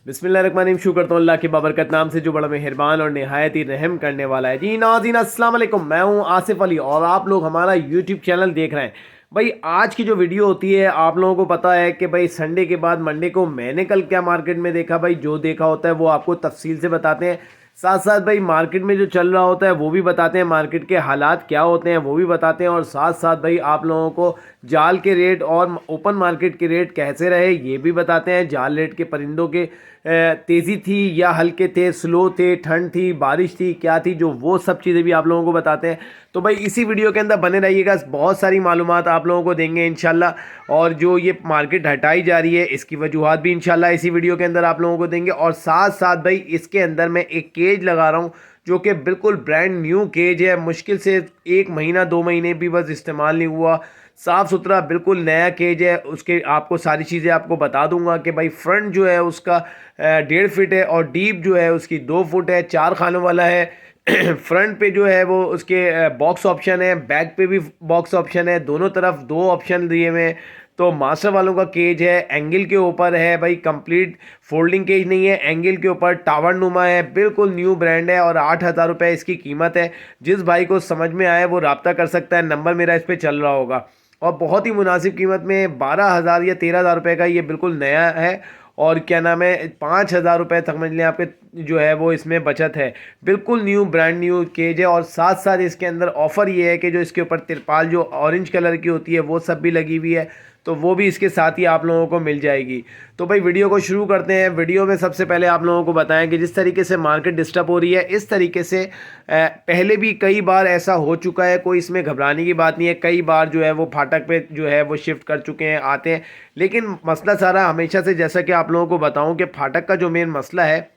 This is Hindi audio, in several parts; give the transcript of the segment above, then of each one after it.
बिस्मिल्लाहिर्रहमानिर्रहीम। शुक्र करता हूँ अल्लाह की बाबरकत नाम से जो बड़ा मेहरबान और निहायत ही रहम करने वाला है। जी नाज़रीन अस्सलाम वालेकुम, मैं हूँ आसिफ अली और आप लोग हमारा यूट्यूब चैनल देख रहे हैं। भाई आज की जो वीडियो होती है आप लोगों को पता है कि भाई संडे के बाद मंडे को मैंने कल क्या मार्केट में देखा, भाई जो देखा होता है वो आपको तफसील से बताते हैं। साथ साथ भाई मार्केट में जो चल रहा होता है वो भी बताते हैं, मार्केट के हालात क्या होते हैं वो भी बताते हैं, और साथ साथ भाई आप लोगों को जाल के रेट और ओपन मार्केट के रेट कैसे रहे ये भी बताते हैं। जाल रेट के परिंदों के तेज़ी थी या हल्के थे, स्लो थे, ठंड थी, बारिश थी, क्या थी, जो वो सब चीज़ें भी आप लोगों को बताते हैं। तो भाई इसी वीडियो के अंदर बने रहिएगा, बहुत सारी मालूमात आप लोगों को देंगे इंशाल्लाह। और जो ये मार्केट हटाई जा रही है इसकी वजूहात भी इंशाल्लाह इसी वीडियो के अंदर आप लोगों को देंगे। और साथ साथ भाई इसके अंदर मैं एक केज लगा रहा हूँ जो कि बिल्कुल ब्रांड न्यू केज है, मुश्किल से 1 महीना 2 महीने भी बस इस्तेमाल नहीं हुआ, साफ़ सुथरा बिल्कुल नया केज है। उसके आपको सारी चीज़ें आपको बता दूंगा कि भाई फ्रंट जो है उसका 1.5 फीट है और डीप जो है उसकी 2 फुट है, 4 खानों वाला है। फ्रंट पे जो है वो उसके बॉक्स ऑप्शन है, बैक पे भी बॉक्स ऑप्शन है, दोनों तरफ 2 ऑप्शन दिए हुए हैं। तो मास्टर वालों का केज है, एंगल के ऊपर है भाई, कंप्लीट फोल्डिंग केज नहीं है, एंगल के ऊपर टावर नुमा है, बिल्कुल न्यू ब्रांड है और 8,000 रुपये इसकी कीमत है। जिस भाई को समझ में आए वो रब्ता कर सकता है, नंबर मेरा इस पर चल रहा होगा। और बहुत ही मुनासिब कीमत में 12,000 या 13,000 रुपये का ये बिल्कुल नया है। और क्या नाम है 5,000 रुपये तक समझ लें आपके जो है वो इसमें बचत है। बिल्कुल न्यू ब्रांड न्यू केज है। और साथ साथ इसके अंदर ऑफ़र ये है कि जो इसके ऊपर तिरपाल जो ऑरेंज कलर की होती है वो सब भी लगी हुई है, तो वो भी इसके साथ ही आप लोगों को मिल जाएगी। तो भाई वीडियो को शुरू करते हैं। वीडियो में सबसे पहले आप लोगों को बताएं कि जिस तरीके से मार्केट डिस्टर्ब हो रही है इस तरीके से पहले भी कई बार ऐसा हो चुका है, कोई इसमें घबराने की बात नहीं है। कई बार जो है वो फाटक पे जो है वो शिफ्ट कर चुके हैं, आते हैं। लेकिन मसला सारा हमेशा से, जैसा कि आप लोगों को बताऊं कि फाटक का जो मेन मसला है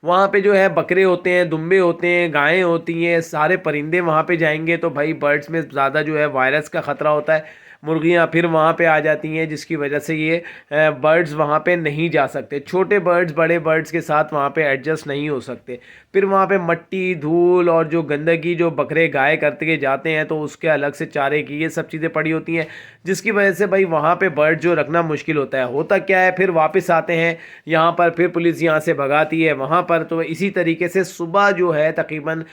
वहाँ पे जो है बकरे होते हैं, दुम्बे होते हैं, गायें होती हैं, सारे परिंदे वहाँ पे जाएंगे तो भाई बर्ड्स में ज़्यादा जो है वायरस का ख़तरा होता है। मुर्गियाँ फिर वहाँ पे आ जाती हैं जिसकी वजह से ये बर्ड्स वहाँ पे नहीं जा सकते। छोटे बर्ड्स बड़े बर्ड्स के साथ वहाँ पे एडजस्ट नहीं हो सकते। फिर वहाँ पे मट्टी धूल और जो गंदगी जो बकरे गाय करते के जाते हैं तो उसके अलग से चारे की ये सब चीज़ें पड़ी होती हैं, जिसकी वजह से भाई वहाँ पे बर्ड जो रखना मुश्किल होता है। होता क्या है, फिर वापस आते हैं यहाँ पर, फिर पुलिस यहाँ से भगाती है वहाँ पर। तो इसी तरीके से सुबह जो है तकरीबन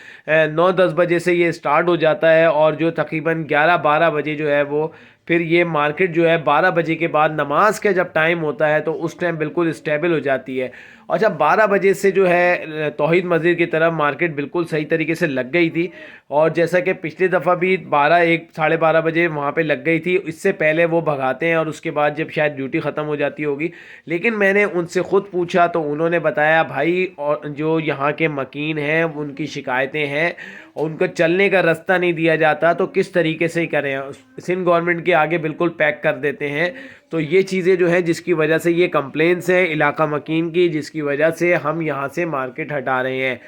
9-10 बजे से ये स्टार्ट हो जाता है और जो तकरीबन 11-12 बजे जो है वो फिर ये मार्केट जो है 12 बजे के बाद नमाज का जब टाइम होता है तो उस टाइम बिल्कुल स्टेबल हो जाती है। अच्छा 12 बजे से जो है तौहीद मस्जिद की तरफ मार्केट बिल्कुल सही तरीके से लग गई थी। और जैसा कि पिछली दफ़ा भी 12-1 साढ़े 12 बजे वहाँ पे लग गई थी, इससे पहले वो भगाते हैं और उसके बाद जब शायद ड्यूटी ख़त्म हो जाती होगी। लेकिन मैंने उनसे ख़ुद पूछा तो उन्होंने बताया भाई, और जो यहाँ के मकीन हैं उनकी शिकायतें हैं और उनको चलने का रास्ता नहीं दिया जाता, तो किस तरीके से ही करें, सिंध गवर्नमेंट के आगे बिल्कुल पैक कर देते हैं। तो ये चीज़ें जो है जिसकी वजह से ये कंप्लेंट्स हैं इलाका मकीन की, जिसकी वजह से हम यहाँ से मार्केट हटा रहे हैं।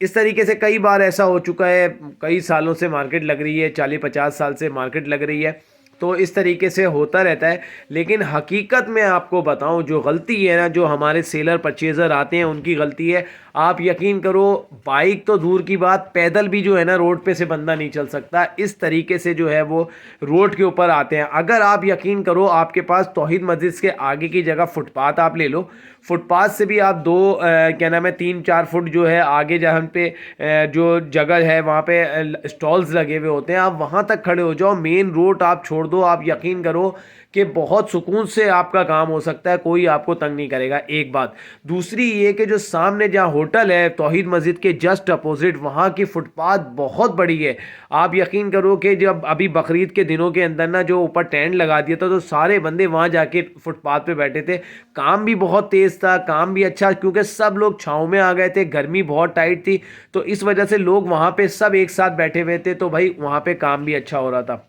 इस तरीके से कई बार ऐसा हो चुका है, कई सालों से मार्केट लग रही है, 40-50 साल से मार्केट लग रही है, तो इस तरीके से होता रहता है। लेकिन हकीकत में आपको बताऊं जो गलती है ना, जो हमारे सेलर परचेज़र आते हैं उनकी गलती है। आप यकीन करो बाइक तो दूर की बात, पैदल भी जो है ना रोड पे से बंदा नहीं चल सकता, इस तरीके से जो है वो रोड के ऊपर आते हैं। अगर आप यकीन करो आपके पास तौहीद मस्जिद के आगे की जगह फुटपाथ आप ले लो, फुटपाथ से भी आप क्या नाम है 3-4 फुट जो है आगे जहाँ पे जो जगह है वहाँ पे स्टॉल्स लगे हुए होते हैं, आप वहाँ तक खड़े हो जाओ, मेन रोड आप छोड़ दो, आप यकीन करो कि बहुत सुकून से आपका काम हो सकता है, कोई आपको तंग नहीं करेगा। एक बात। दूसरी ये कि जो सामने जहाँ होटल है तौहीद मस्जिद के जस्ट अपोजिट, वहाँ की फुटपाथ बहुत बड़ी है। आप यकीन करो कि जब अभी बकरीद के दिनों के अंदर ना जो ऊपर टेंट लगा दिया था तो सारे बंदे वहाँ जाके फुटपाथ पे बैठे थे। काम भी बहुत तेज़ था, काम भी अच्छा, क्योंकि सब लोग छाँव में आ गए थे, गर्मी बहुत टाइट थी, तो इस वजह से लोग वहाँ पे सब एक साथ बैठे हुए थे, तो भाई वहाँ पे काम भी अच्छा हो रहा था।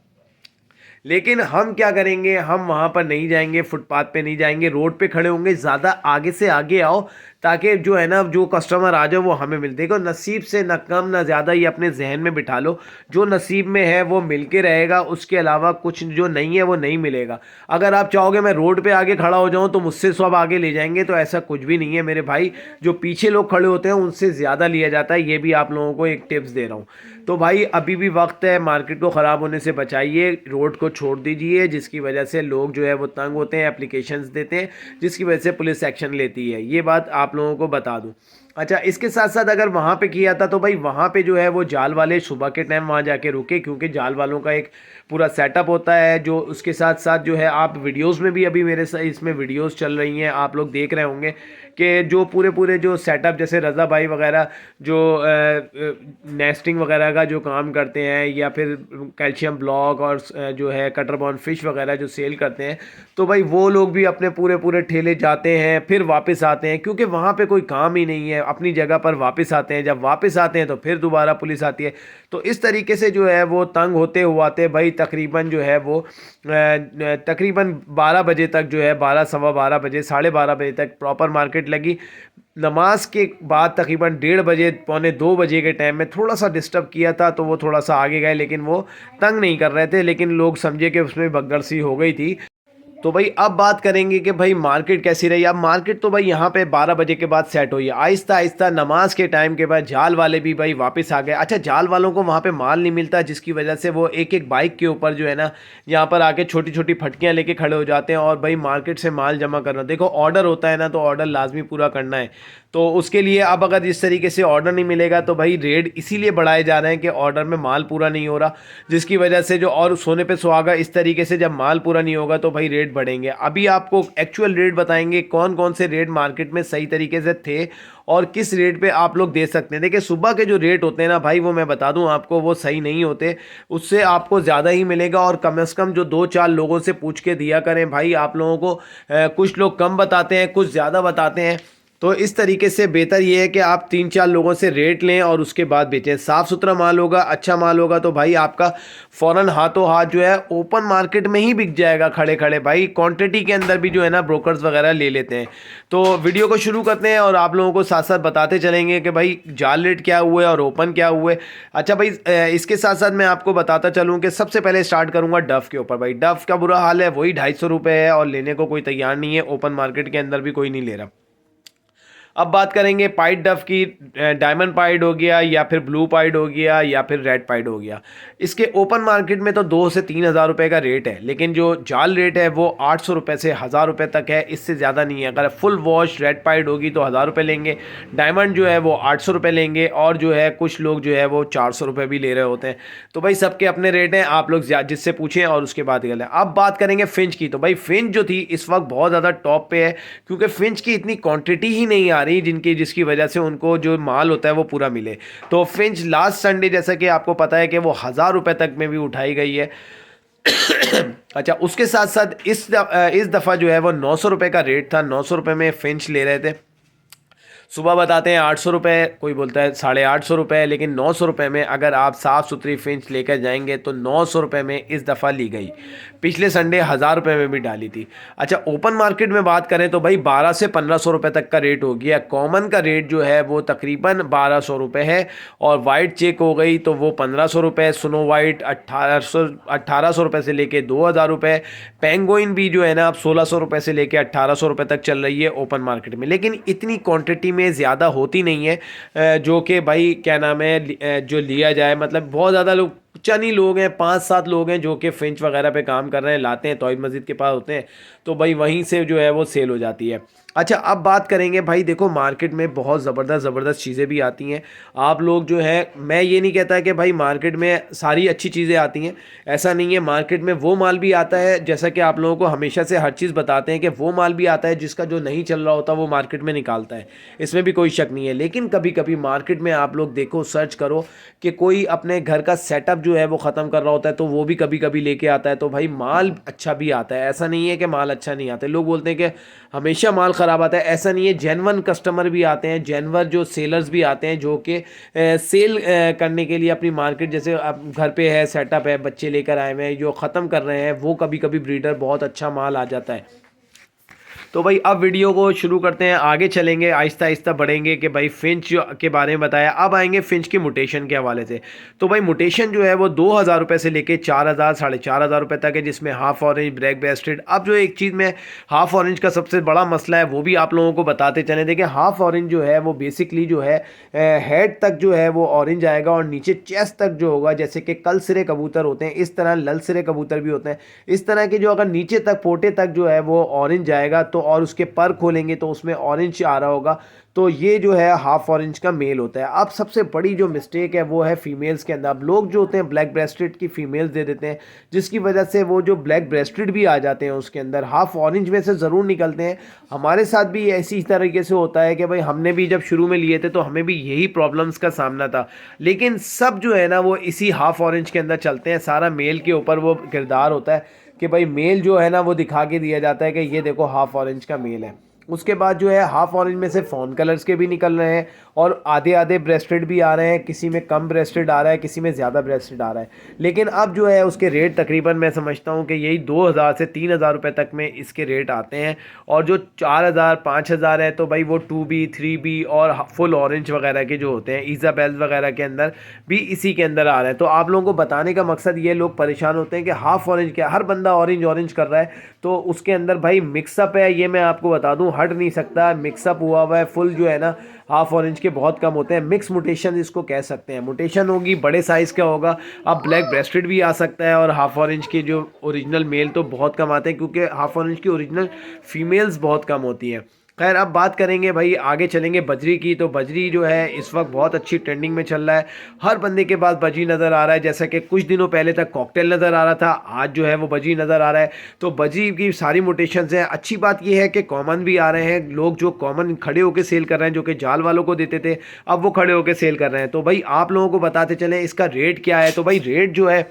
लेकिन हम क्या करेंगे, हम वहाँ पर नहीं जाएंगे, फुटपाथ पे नहीं जाएंगे, रोड पे खड़े होंगे। ज़्यादा आगे से आगे आओ ताकि जो है ना जो कस्टमर आ जाए वो हमें मिल देगा। नसीब से न कम न ज़्यादा, ये अपने जहन में बिठा लो, जो नसीब में है वो मिल के रहेगा, उसके अलावा कुछ जो नहीं है वो नहीं मिलेगा। अगर आप चाहोगे मैं रोड पे आगे खड़ा हो जाऊँ तो मुझसे सब आगे ले जाएंगे, तो ऐसा कुछ भी नहीं है मेरे भाई। जो पीछे लोग खड़े होते हैं उनसे ज़्यादा लिया जाता है, ये भी आप लोगों को एक टिप्स दे रहा हूँ। तो भाई अभी भी वक्त है, मार्केट को ख़राब होने से बचाइए, रोड को छोड़ दीजिए, जिसकी वजह से लोग जो है वो तंग होते हैं, एप्लीकेशंस देते हैं, जिसकी वजह से पुलिस एक्शन लेती है। ये बात आप लोगों को बता दूं। अच्छा, इसके साथ साथ अगर वहाँ पे किया था तो भाई वहाँ पे जो है वो जाल वाले सुबह के टाइम वहाँ जाके रुके, क्योंकि जाल वालों का एक पूरा सेटअप होता है। जो उसके साथ साथ जो है आप वीडियोस में भी, अभी मेरे इसमें वीडियोस चल रही हैं, आप लोग देख रहे होंगे कि जो पूरे पूरे जो सेटअप, जैसे रज़ा भाई वगैरह जो नेस्टिंग वगैरह का जो काम करते हैं, या फिर कैल्शियम ब्लॉक और जो है कटर बॉर्न फिश वगैरह जो सेल करते हैं, तो भाई वो लोग भी अपने पूरे पूरे ठेले जाते हैं, फिर वापस आते हैं, क्योंकि वहाँ पे कोई काम ही नहीं है, अपनी जगह पर वापस आते हैं। जब वापस आते हैं तो फिर दोबारा पुलिस आती है। तो इस तरीके से जो है वो तंग होते हुआते भाई तकरीबन जो है वो तकरीबन 12 बजे तक जो है, 12 सवा 12 बजे, 12:30 बजे तक प्रॉपर मार्केट लगी। नमाज के बाद तकरीबन 1:30 बजे, पौने 2 बजे के टाइम में थोड़ा सा डिस्टर्ब किया था, तो वो थोड़ा सा आगे गए, लेकिन वो तंग नहीं कर रहे थे, लेकिन लोग समझे कि उसमें भगदड़ सी हो गई थी। तो भाई अब बात करेंगे कि भाई मार्केट कैसी रही। अब मार्केट तो भाई यहाँ पे 12 बजे के बाद सेट हुई है, आहिस्ता आहिस्ता नमाज के टाइम के बाद जाल वाले भी भाई वापस आ गए। अच्छा, जाल वालों को वहाँ पे माल नहीं मिलता, जिसकी वजह से वो एक एक बाइक के ऊपर जो है ना, यहाँ पर आके छोटी छोटी फटकियाँ लेके खड़े हो जाते हैं, और भाई मार्केट से माल जमा करना। देखो, ऑर्डर होता है ना, तो ऑर्डर लाजमी पूरा करना है, तो उसके लिए अब अगर इस तरीके से ऑर्डर नहीं मिलेगा तो भाई रेट इसीलिए बढ़ाए जा रहे हैं कि ऑर्डर में माल पूरा नहीं हो रहा, जिसकी वजह से जो, और सोने पे सुहागा, इस तरीके से जब माल पूरा नहीं होगा तो भाई रेट बढ़ेंगे। अभी आपको एक्चुअल रेट बताएंगे, कौन कौन से रेट मार्केट में सही तरीके से थे और किस रेट पे आप लोग दे सकते हैं। देखिए, सुबह के जो रेट होते हैं ना भाई, वो मैं बता दूं आपको, वो सही नहीं होते, उससे आपको ज़्यादा ही मिलेगा। और कम से कम जो 2-4 लोगों से पूछ के दिया करें भाई, आप लोगों को कुछ लोग कम बताते हैं, कुछ ज़्यादा बताते हैं, तो इस तरीके से बेहतर ये है कि आप 3-4 लोगों से रेट लें और उसके बाद बेचें। साफ़ सुथरा माल होगा, अच्छा माल होगा, तो भाई आपका फ़ौरन हाथों हाथ जो है ओपन मार्केट में ही बिक जाएगा खड़े खड़े। भाई क्वांटिटी के अंदर भी जो है ना ब्रोकर्स वगैरह ले लेते हैं। तो वीडियो को शुरू करते हैं और आप लोगों को साथ साथ बताते चलेंगे कि भाई जाल रेट क्या हुए और ओपन क्या हुए। अच्छा भाई, इसके साथ साथ मैं आपको बताता चलूँ कि सबसे पहले स्टार्ट करूँगा डफ़ के ऊपर। भाई डफ़ का बुरा हाल है, वही 250 रुपये है और लेने को कोई तैयार नहीं है, ओपन मार्केट के अंदर भी कोई नहीं ले रहा। अब बात करेंगे पाइड डफ की। डायमंड पाइड हो गया, या फिर ब्लू पाइड हो गया, या फिर रेड पाइड हो गया। इसके ओपन मार्केट में तो 2 से 3 हज़ार रुपये का रेट है, लेकिन जो जाल रेट है वो 800 रुपये से 1000 रुपये तक है, इससे ज़्यादा नहीं है। अगर फुल वॉश रेड पाइड होगी तो 1000 रुपये लेंगे, डायमंड जो है वो 800 रुपये लेंगे, और जो है कुछ लोग जो है वो 400 रुपये भी ले रहे होते हैं। तो भाई सबके अपने रेट हैं, आप लोग जिससे पूछें और उसके बाद गले। अब बात करेंगे फिंच की। तो भाई फिंच जो थी इस वक्त बहुत ज़्यादा टॉप पे है, क्योंकि फिंच की इतनी क्वांटिटी ही नहीं आ रही जिसकी वजह से उनको जो माल होता है वो पूरा मिले। तो फिंच लास्ट संडे, जैसा कि आपको पता है कि वो 1000 रुपये तक में भी उठाई गई है। अच्छा, उसके साथ साथ इस दफ़ा जो है वो 900 रुपये का रेट था, 900 रुपये में फिंच ले रहे थे। सुबह बताते हैं 800 रुपये, कोई बोलता है 850 रुपये, लेकिन 900 रुपये में अगर आप साफ़ सुथरी फिंच लेकर जाएंगे तो 900 रुपये में इस दफ़ा ली गई। पिछले संडे 1000 रुपये में भी डाली थी। अच्छा, ओपन मार्केट में बात करें तो भाई 1200 से 1500 रुपये तक का रेट हो गया। कॉमन का रेट जो है वो तकरीबन 1200 रुपये है, और वाइट चेक हो गई तो वो 1500 रुपये, स्नो वाइट 1800 रुपये से लेके 2000 रुपये, पेंगोइन भी जो है ना अब 1600 रुपये से लेके 1800 रुपये तक चल रही है ओपन मार्केट में। लेकिन इतनी क्वांटिटी में ज़्यादा होती नहीं है, जो कि भाई क्या नाम है जो लिया जाए। मतलब बहुत ज़्यादा लोग, चंद ही लोग हैं, 5-7 लोग हैं जो कि फिंच वगैरह पे काम कर रहे हैं, लाते हैं तौहीद मस्जिद के पास होते हैं, तो भाई वहीं से जो है वो सेल हो जाती है। अच्छा, अब बात करेंगे भाई, देखो मार्केट में बहुत ज़बरदस्त चीज़ें भी आती हैं। आप लोग जो है, मैं ये नहीं कहता कि भाई मार्केट में सारी अच्छी चीज़ें आती हैं, ऐसा नहीं है। मार्केट में वो माल भी आता है, जैसा कि आप लोगों को हमेशा से हर चीज़ बताते हैं कि वो माल भी आता है जिसका जो नहीं चल रहा होता वो मार्केट में निकालता है, इसमें भी कोई शक नहीं है। लेकिन कभी कभी मार्केट में आप लोग देखो, सर्च करो कि कोई अपने घर का सेटअप जो है वो ख़त्म कर रहा होता है, तो वो भी कभी कभी लेके आता है। तो भाई माल अच्छा भी आता है, ऐसा नहीं है कि माल अच्छा नहीं आता है। लोग बोलते हैं कि हमेशा माल ख़राब आता है, ऐसा नहीं है। जेन्युइन कस्टमर भी आते हैं, जेन्युइन जो सेलर्स भी आते हैं, जो कि सेल करने के लिए अपनी मार्केट, जैसे अब घर पे है सेटअप है, बच्चे लेकर आए हुए हैं जो ख़त्म कर रहे हैं, वो कभी कभी ब्रीडर बहुत अच्छा माल आ जाता है। तो भाई अब वीडियो को शुरू करते हैं, आगे चलेंगे, आहिस्ता आहिस्ता बढ़ेंगे कि भाई फिंच के बारे में बताया। अब आएंगे फिंच की मुटेशन के हवाले से। तो भाई मुटेशन जो है वो 2,000 रुपये से लेके 4,000 4,500 रुपये तक है, जिसमें हाफ ऑरेंज, ब्लैक ब्रेस्टेड। अब जो एक चीज़ में हाफ ऑरेंज का सबसे बड़ा मसला है वो भी आप लोगों को बताते चले। देखिए हाफ ऑरेंज जो है वो बेसिकली जो है हेड तक जो है वो ऑरेंज आएगा और नीचे चेस्ट तक जो होगा, जैसे कि कल सिरे कबूतर होते हैं इस तरह लल सिरे कबूतर भी होते हैं, इस तरह के जो अगर नीचे तक पोटे तक जो है वो ऑरेंज आएगा तो, और उसके पर खोलेंगे तो उसमें ऑरेंज आ रहा होगा, तो ये जो है हाफ ऑरेंज का मेल होता है। अब सबसे बड़ी जो मिस्टेक है वो है फीमेल्स के अंदर। अब लोग जो होते हैं ब्लैक ब्रेस्टेड की फीमेल्स दे देते हैं, जिसकी वजह से वो जो ब्लैक ब्रेस्टेड भी आ जाते हैं उसके अंदर हाफ ऑरेंज में से ज़रूर निकलते हैं। हमारे साथ भी ऐसी तरीके से होता है कि भाई हमने भी जब शुरू में लिए थे तो हमें भी यही प्रॉब्लम्स का सामना था, लेकिन सब जो है ना वो इसी हाफ ऑरेंज के अंदर चलते हैं। सारा मेल के ऊपर वो किरदार होता है कि भाई मेल जो है ना वो दिखा के दिया जाता है कि ये देखो हाफ ऑरेंज का मेल है। उसके बाद जो है हाफ ऑरेंज में से फॉन कलर्स के भी निकल रहे हैं और आधे आधे ब्रेस्टेड भी आ रहे हैं, किसी में कम ब्रेस्टेड आ रहा है, किसी में ज़्यादा ब्रेस्टेड आ रहा है। लेकिन अब जो है उसके रेट तकरीबन मैं समझता हूँ कि यही 2,000 से 3,000 रुपये तक में इसके रेट आते हैं। और जो 4,000 5,000 है तो भाई वो 2B 3B और फुल ऑरेंज वगैरह के जो होते हैं, इजाबेल वगैरह के अंदर भी इसी के अंदर आ रहे हैं। तो आप लोगों को बताने का मकसद ये, लोग परेशान होते हैं कि हाफ ऑरेंज क्या, हर बंदा ऑरेंज ऑरेंज कर रहा है, तो उसके अंदर भाई मिक्सअप है, ये मैं आपको बता दूं, हट नहीं सकता, मिक्सअप हुआ हुआ है। फुल जो है ना हाफ ऑरेंज के बहुत कम होते हैं, मिक्स मुटेशन इसको कह सकते हैं। मुटेशन होगी बड़े साइज़ का होगा। अब ब्लैक ब्रेस्टेड भी आ सकता है और हाफ ऑरेंज के जो ओरिजिनल मेल तो बहुत कम आते हैं, क्योंकि हाफ ऑरेंज की ओरिजिनल फीमेल्स बहुत कम होती हैं। खैर अब बात करेंगे भाई, आगे चलेंगे बजरी की। तो बजरी जो है इस वक्त बहुत अच्छी ट्रेंडिंग में चल रहा है, हर बंदे के पास बजरी नज़र आ रहा है। जैसा कि कुछ दिनों पहले तक कॉकटेल नज़र आ रहा था, आज जो है वो बजरी नज़र आ रहा है। तो बजरी की सारी मोटेशंस हैं। अच्छी बात यह है कि कॉमन भी आ रहे हैं, लोग जो कॉमन खड़े होकर सेल कर रहे हैं, जो कि जाल वालों को देते थे अब वो खड़े होकर सेल कर रहे हैं। तो भाई आप लोगों को बताते चलें इसका रेट क्या है। तो भाई रेट जो है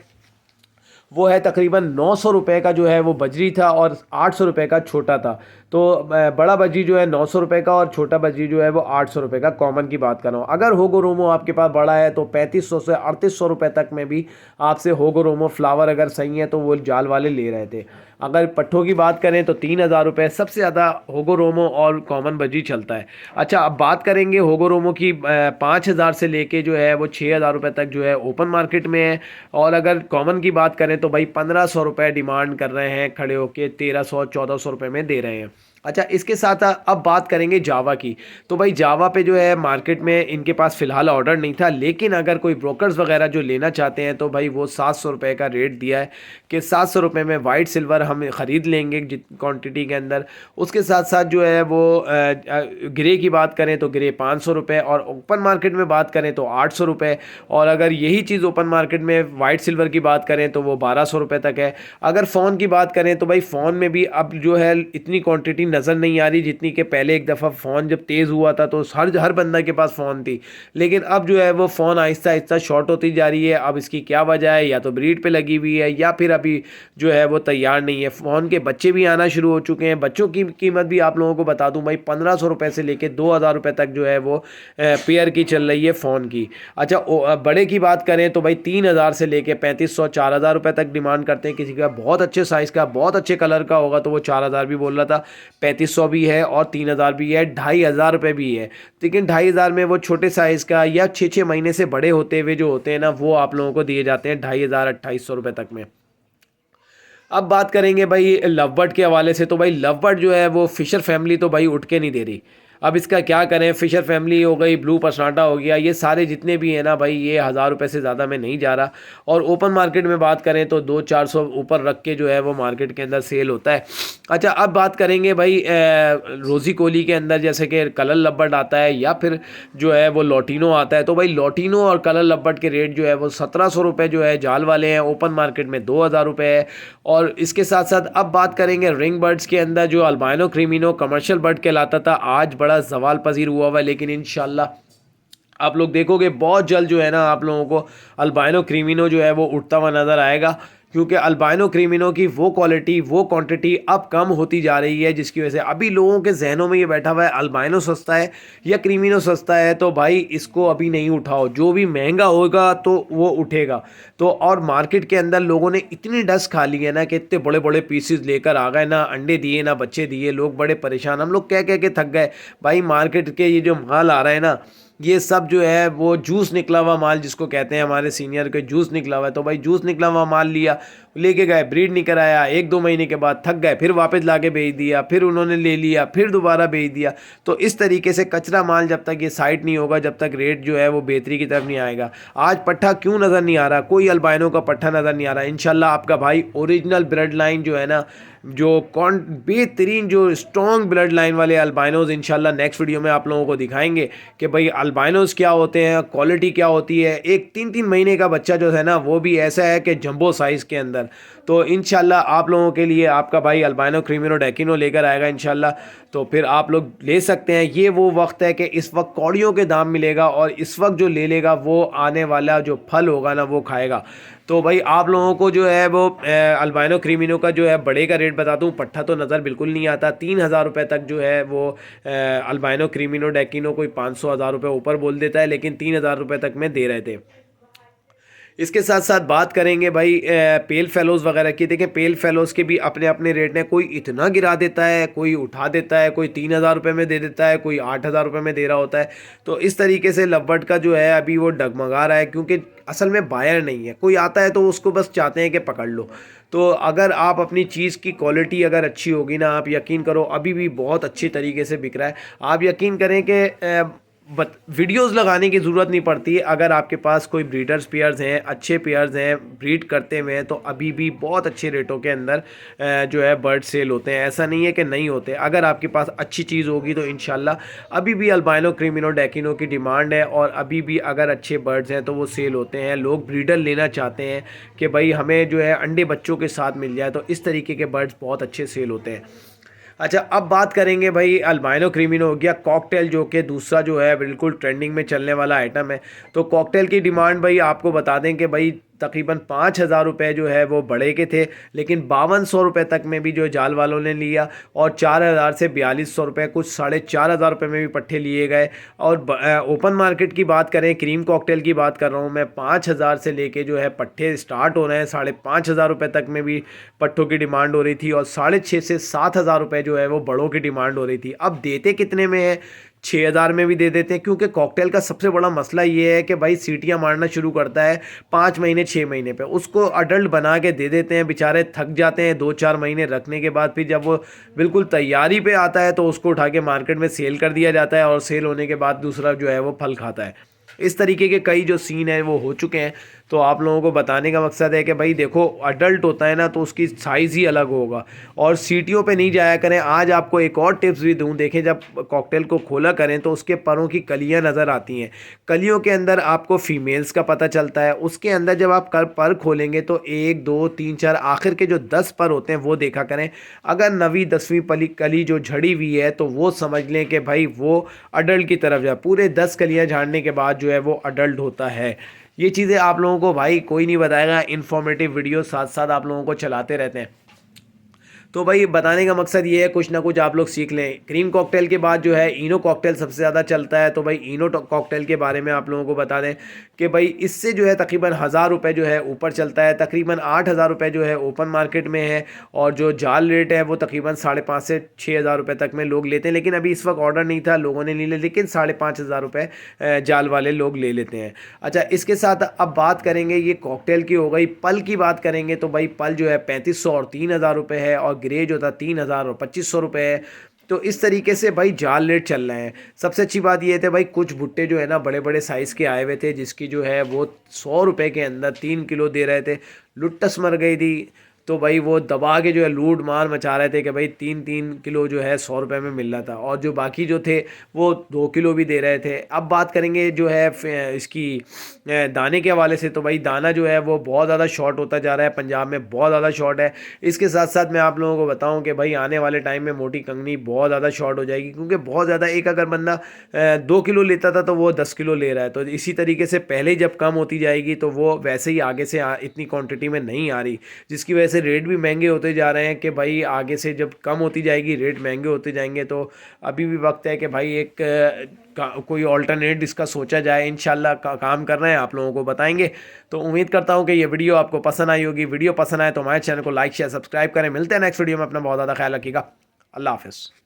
वो है तकरीबन 900 रुपये का जो है वो बजरी था और 800 रुपये का छोटा था। तो बड़ा बजरी जो है 900 रुपये का और छोटा बजरी जो है वो 800 रुपये का, कॉमन की बात कर रहा हूँ। अगर होगो रोमो आपके पास बड़ा है तो 3500 से 3800 रुपये तक में भी आपसे होगो रोमो फ्लावर अगर सही है तो वो जाल वाले ले रहे थे। अगर पट्ठों की बात करें तो 3,000 रुपये सबसे ज़्यादा होगो रोमो और कॉमन बजरी चलता है। अच्छा अब बात करेंगे होगो रोमो की, 5,000 से लेके जो है वो 6,000 रुपये तक जो है ओपन मार्केट में है। और अगर कॉमन की बात करें तो भाई 1,500 रुपये डिमांड कर रहे हैं, खड़े होके 1,300-1,400 रुपये में दे रहे हैं। अच्छा इसके साथ अब बात करेंगे जावा की। तो भाई जावा पे जो है मार्केट में इनके पास फ़िलहाल ऑर्डर नहीं था, लेकिन अगर कोई ब्रोकर्स वगैरह जो लेना चाहते हैं तो भाई वो 700 रुपये का रेट दिया है कि 700 रुपये में वाइट सिल्वर हम ख़रीद लेंगे जित क्वान्टिटी के अंदर। उसके साथ साथ जो है वो ग्रे की बात करें तो ग्रे 500 रुपये और ओपन मार्केट में बात करें तो 800 रुपये। और अगर यही चीज़ ओपन मार्केट में वाइट सिल्वर की बात करें तो वो 1,200 रुपये तक है। अगर फ़ोन की बात करें तो भाई फ़ोन में भी अब जो है इतनी क्वांटिटी नज़र नहीं आ रही जितनी कि पहले। एक दफ़ा फ़ोन जब तेज़ हुआ था तो हर बंदा के पास फ़ोन थी, लेकिन अब जो है वो फ़ोन आहिस्ता आहिस्ता शॉर्ट होती जा रही है। अब इसकी क्या वजह है, या तो ब्रीड पे लगी हुई है या फिर अभी जो है वो तैयार नहीं है। फ़ोन के बच्चे भी आना शुरू हो चुके हैं। बच्चों की कीमत भी आप लोगों को बता दूं भाई 1,500 रुपये से लेके 2,000 रुपये तक जो है वो पेयर की चल रही है फ़ोन की। अच्छा बड़े की बात करें तो भाई 3,000 से लेके 3,500 4,000 रुपये तक डिमांड करते हैं। किसी का बहुत अच्छे साइज़ का बहुत अच्छे कलर का होगा तो वो 4,000 भी बोल रहा था, 3,500 भी है और 3,000 भी है, 2,500 रुपये भी है। लेकिन 2,500 में वो छोटे साइज़ का या 6-6 महीने से बड़े होते हुए जो होते हैं ना वो आप लोगों को दिए जाते हैं 2,500 2,800 रुपये तक में। अब बात करेंगे भाई लव बर्ड के हवाले से। तो भाई लव बर्ड जो है वो फिशर फैमिली तो भाई उठ के नहीं दे रही। अब इसका क्या करें, फिशर फैमिली हो गई, ब्लू पसनाटा हो गया, ये सारे जितने भी हैं ना भाई ये 1,000 रुपये से ज़्यादा में नहीं जा रहा। और ओपन मार्केट में बात करें तो 200-400 ऊपर रख के जो है वो मार्केट के अंदर सेल होता है। अच्छा अब बात करेंगे भाई रोज़ी कोली के अंदर, जैसे कि कलर लब्बर्ड आता है या फिर जो है वो लॉटिनो आता है। तो भाई लॉटिनो और कलर लब्बर्ड के रेट जो है वो 1,700 रुपये जो है जाल वाले हैं, ओपन मार्केट में 2,000 रुपये है। और इसके साथ साथ अब बात करेंगे रिंग बर्ड्स के अंदर, जो अल्बाइनो क्रीमिनो कमर्शियल बर्ड कहलाता था, आज बड़ा सवाल पजीर हुआ हुआ है। लेकिन इंशाल्लाह आप लोग देखोगे बहुत जल्द जो है ना आप लोगों को अल्बाइनो क्रीमिनो जो है वो उठता हुआ नज़र आएगा। क्योंकि अल्बाइनो क्रिमिनो की वो क्वालिटी वो क्वांटिटी अब कम होती जा रही है, जिसकी वजह से अभी लोगों के जहनों में ये बैठा हुआ है अल्बाइनो सस्ता है या क्रिमिनो सस्ता है, तो भाई इसको अभी नहीं उठाओ, जो भी महंगा होगा तो वो उठेगा। तो और मार्केट के अंदर लोगों ने इतनी डस्ट खा ली है ना कि इतने बड़े बड़े पीसेस लेकर आ गए, ना अंडे दिए ना बच्चे दिए, लोग बड़े परेशान, हम लोग कह कह के थक गए। भाई मार्केट के ये जो माल आ रहा है ना, ये सब जो है वो जूस निकला हुआ माल जिसको कहते हैं, हमारे सीनियर के जूस निकला हुआ है, तो भाई जूस निकला हुआ माल लिया, लेके गए, ब्रीड नहीं कराया, 1-2 महीने के बाद थक गए, फिर वापस लाके बेच दिया, फिर उन्होंने ले लिया, फिर दोबारा बेच दिया। तो इस तरीके से कचरा माल जब तक ये साइट नहीं होगा, जब तक रेट जो है वो बेहतरी की तरफ नहीं आएगा। आज पट्ठा क्यों नज़र नहीं आ रहा, कोई अल्बाइनो का पट्ठा नज़र नहीं आ रहा। इंशाल्लाह आपका भाई ओरिजिनल ब्लड लाइन जो है ना, जो कौन बेहतरीन जो स्ट्रॉन्ग ब्लड लाइन वाले अल्बाइनोज इंशाल्लाह नेक्स्ट वीडियो में आप लोगों को दिखाएंगे कि भाई अल्बाइनोज क्या होते हैं, क्वालिटी क्या होती है। एक 3-3 महीने का बच्चा जो है ना, वो भी ऐसा है कि जंबो साइज़ के अंदर। तो इंशाल्लाह आप लोगों के लिए आपका भाई अल्बाइनो क्रिमिनो डेकिनो लेकर आएगा इंशाल्लाह। तो फिर आप लोग ले सकते हैं। ये वो वक्त है कि इस वक्त कौड़ियों के दाम मिलेगा, और इस वक्त जो ले लेगा वो आने वाला जो फल होगा ना वो खाएगा। तो भाई आप लोगों को जो है वो अल्बाइनो क्रिमिनो का जो है बड़े का रेट बता दूं, पट्ठा तो नज़र बिल्कुल नहीं आता। 3,000 रुपये तक जो है वो अल्बाइनो क्रिमिनो डेकिनो कोई 500-1,000 रुपये ऊपर बोल देता है, लेकिन 3,000 रुपये तक में दे रहे थे। इसके साथ साथ बात करेंगे भाई पेल फेलोज़ वगैरह की। देखें पेल फेलोज़ के भी अपने अपने रेट हैं, कोई इतना गिरा देता है, कोई उठा देता है, कोई 3,000 रुपये में दे देता है, कोई 8,000 रुपये में दे रहा होता है। तो इस तरीके से लवबर्ड का जो है अभी वो डगमगा रहा है, क्योंकि असल में बायर नहीं है, कोई आता है तो उसको बस चाहते हैं कि पकड़ लो। तो अगर आप अपनी चीज़ की क्वालिटी अगर अच्छी होगी ना, आप यकीन करो अभी भी बहुत अच्छी तरीके से बिक रहा है। आप यकीन करें कि वीडियोस लगाने की ज़रूरत नहीं पड़ती है। अगर आपके पास कोई ब्रीडर्स पेयर्स हैं, अच्छे पेयर्स हैं, ब्रीड करते हुए हैं, तो अभी भी बहुत अच्छे रेटों के अंदर जो है बर्ड सेल होते हैं। ऐसा नहीं है कि नहीं होते। अगर आपके पास अच्छी चीज़ होगी तो इंशाल्लाह अभी भी अल्बाइनो क्रिमिनो डेकिनो की डिमांड है, और अभी भी अगर अच्छे बर्ड्स हैं तो वो सेल होते हैं। लोग ब्रीडर लेना चाहते हैं कि भाई हमें जो है अंडे बच्चों के साथ मिल जाए, तो इस तरीके के बर्ड्स बहुत अच्छे सेल होते हैं। अच्छा, अब बात करेंगे भाई अल्बाइनो क्रिमिनो हो गया, कॉकटेल जो कि दूसरा जो है बिल्कुल ट्रेंडिंग में चलने वाला आइटम है। तो कॉकटेल की डिमांड भाई आपको बता दें कि भाई तकरीबन 5,000 रुपये जो है वो बड़े के थे, लेकिन 5,200 रुपये तक में भी जो जाल वालों ने लिया, और 4,000 से 4,200 रुपये, कुछ 4,500 रुपये में भी पट्ठे लिए गए। और ओपन मार्केट की बात करें, क्रीम कॉकटेल की बात कर रहा हूँ मैं, 5,000 से लेके जो है पट्ठे स्टार्ट हो रहे हैं। 5,500 रुपये तक में भी पट्ठों की डिमांड हो रही थी, और 6,500 से 7,000 रुपये जो है वो बड़ों की डिमांड हो रही थी। अब देते कितने में है? 6,000 में भी दे देते हैं, क्योंकि कॉकटेल का सबसे बड़ा मसला ये है कि भाई सीटियाँ मारना शुरू करता है 5 महीने 6 महीने पे। उसको अडल्ट बना के दे देते हैं, बेचारे थक जाते हैं 2-4 महीने रखने के बाद। फिर जब वो बिल्कुल तैयारी पे आता है तो उसको उठा के मार्केट में सेल कर दिया जाता है, और सेल होने के बाद दूसरा जो है वो फल खाता है। इस तरीके के कई जो सीन है वो हो चुके हैं। तो आप लोगों को बताने का मकसद है कि भाई देखो, अडल्ट होता है ना तो उसकी साइज़ ही अलग होगा, और सीटियों पे नहीं जाया करें। आज आपको एक और टिप्स भी दूं, देखें जब कॉकटेल को खोला करें तो उसके परों की कलियां नज़र आती हैं। कलियों के अंदर आपको फीमेल्स का पता चलता है। उसके अंदर जब आप पर खोलेंगे तो 1 2 3 4 आखिर के जो 10 पर होते हैं वो देखा करें। अगर 9वीं 10वीं कली जो झड़ी हुई है तो वो समझ लें कि भाई वो अडल्ट की तरफ जाए। पूरे 10 कलियाँ झाड़ने के बाद जो है वो अडल्ट होता है। ये चीज़ें आप लोगों को भाई कोई नहीं बताएगा। इन्फॉर्मेटिव वीडियो साथ साथ आप लोगों को चलाते रहते हैं। तो भाई बताने का मकसद ये है कुछ ना कुछ आप लोग सीख लें। क्रीम कॉकटेल के बाद जो है इनो कॉकटेल सबसे ज़्यादा चलता है। तो भाई इनो कॉकटेल के बारे में आप लोगों को बता दें कि भाई इससे जो है तकरीबन 1,000 रुपये जो है ऊपर चलता है। तकरीबन 8,000 रुपये जो है ओपन मार्केट में है, और जो जाल रेट है वो तकरीबन 5,500 से 6,000 रुपये तक में लोग लेते हैं। लेकिन अभी इस वक्त ऑर्डर नहीं था, लोगों ने नहीं लिया, लेकिन 5,500 रुपये जाल वाले लोग ले लेते हैं। अच्छा, इसके साथ अब बात करेंगे, ये कॉकटेल की हो गई। पल की बात करेंगे तो भाई पल जो है 3,500 और 3,000 रुपये है, और ग्रे जो था 3,000 और 2,500 रुपये है। तो इस तरीके से भाई जाल रेट चल रहे हैं। सबसे अच्छी बात ये थे भाई, कुछ भुट्टे जो है ना बड़े बड़े साइज़ के आए हुए थे, जिसकी जो है वो 100 रुपये के अंदर 3 किलो दे रहे थे। लुट्टस मर गई थी। तो भाई वो दबा के जो है लूट मार मचा रहे थे कि भाई 3-3 किलो जो है 100 रुपये में मिल रहा था, और जो बाकी जो थे वो 2 किलो भी दे रहे थे। अब बात करेंगे जो है इसकी दाने के हवाले से, तो भाई दाना जो है वो बहुत ज़्यादा शॉर्ट होता जा रहा है, पंजाब में बहुत ज़्यादा शॉर्ट है। इसके साथ साथ मैं आप लोगों को बताऊं कि भाई आने वाले टाइम में मोटी कंगनी बहुत ज़्यादा शॉर्ट हो जाएगी, क्योंकि बहुत ज़्यादा, एक अगर बंदा 2 किलो लेता था तो वो 10 किलो ले रहा है। तो इसी तरीके से पहले जब कम होती जाएगी तो वो वैसे ही आगे से इतनी क्वांटिटी में नहीं आ रही, जिसकी वजह से रेट भी महंगे होते जा रहे हैं कि भाई आगे से जब कम होती जाएगी रेट महंगे होते जाएंगे। तो अभी भी वक्त है कि भाई एक कोई ऑल्टरनेट इसका सोचा जाए। इंशाल्लाह काम कर रहे हैं, आप लोगों को बताएंगे। तो उम्मीद करता हूँ कि ये वीडियो आपको पसंद आई होगी। वीडियो पसंद आए तो हमारे चैनल को लाइक शेयर सब्सक्राइब करें। मिलते हैं नेक्स्ट वीडियो में। अपना बहुत ज़्यादा ख्याल रखिएगा। अल्लाह हाफ़िज़।